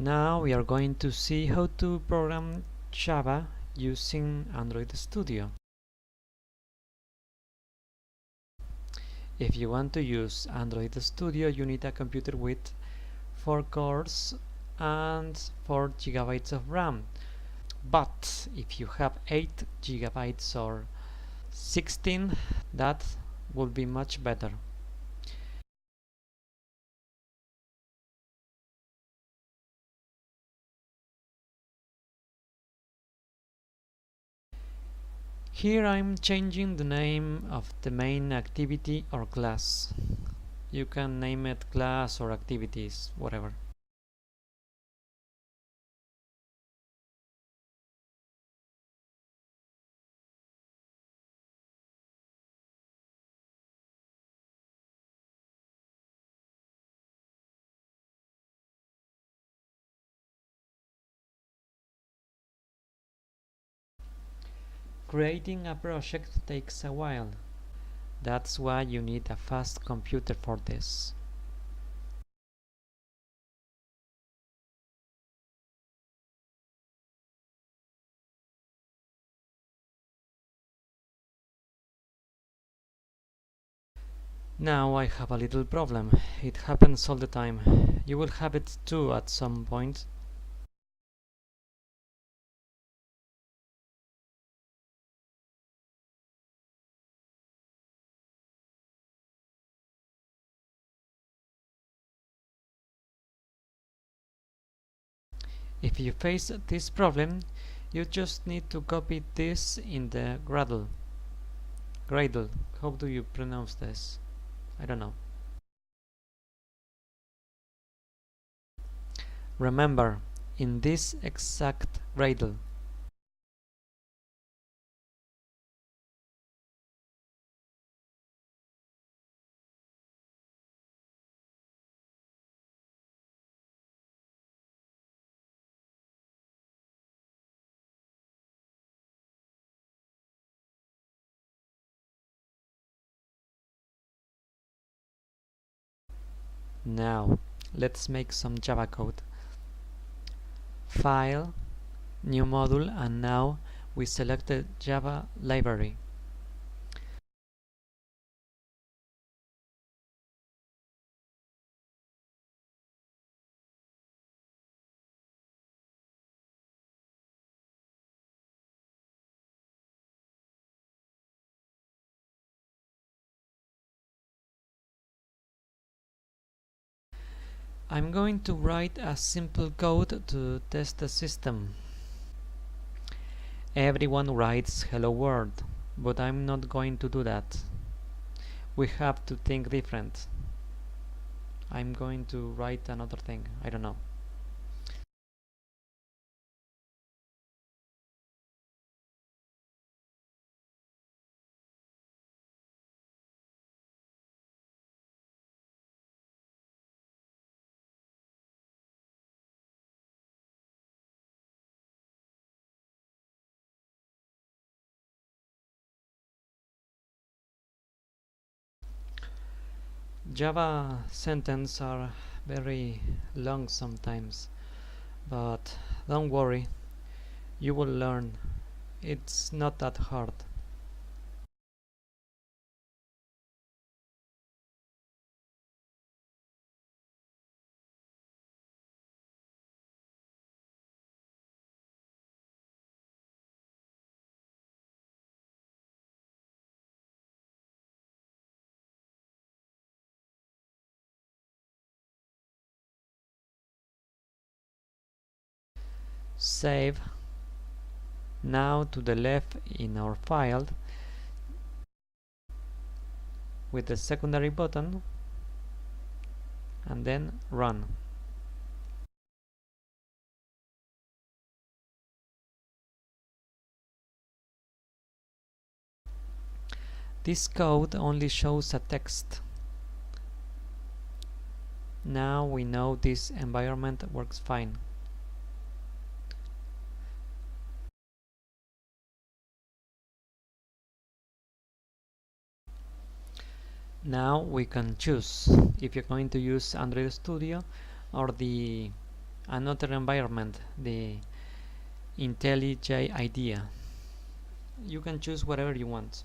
Now we are going to see how to program Java using Android Studio. If you want to use Android Studio, you need a computer with 4 cores and 4 gigabytes of RAM. But if you have 8 gigabytes or 16, that would be much better. Here I'm changing the name of the main activity or class. You can name it class or activities, whatever. Creating a project takes a while. That's why you need a fast computer for this. Now I have a little problem. It happens all the time. You will have it too at some point. If you face this problem, you just need to copy this in the Gradle. Gradle. How do you pronounce this? I don't know. Remember, in this exact Gradle. Now, let's make some Java code. File, new module, and now we select the Java library. I'm going to write a simple code to test the system. Everyone writes hello world, but I'm not going to do that. We have to think different. I'm going to write another thing. I don't know. Java sentences are very long sometimes, but don't worry, you will learn. It's not that hard. Save. Now to the left in our file with the secondary button and then run. This code only shows a text. Now we know this environment works fine. Now we can choose if you're going to use Android Studio or the another environment, the IntelliJ IDEA. You can choose whatever you want.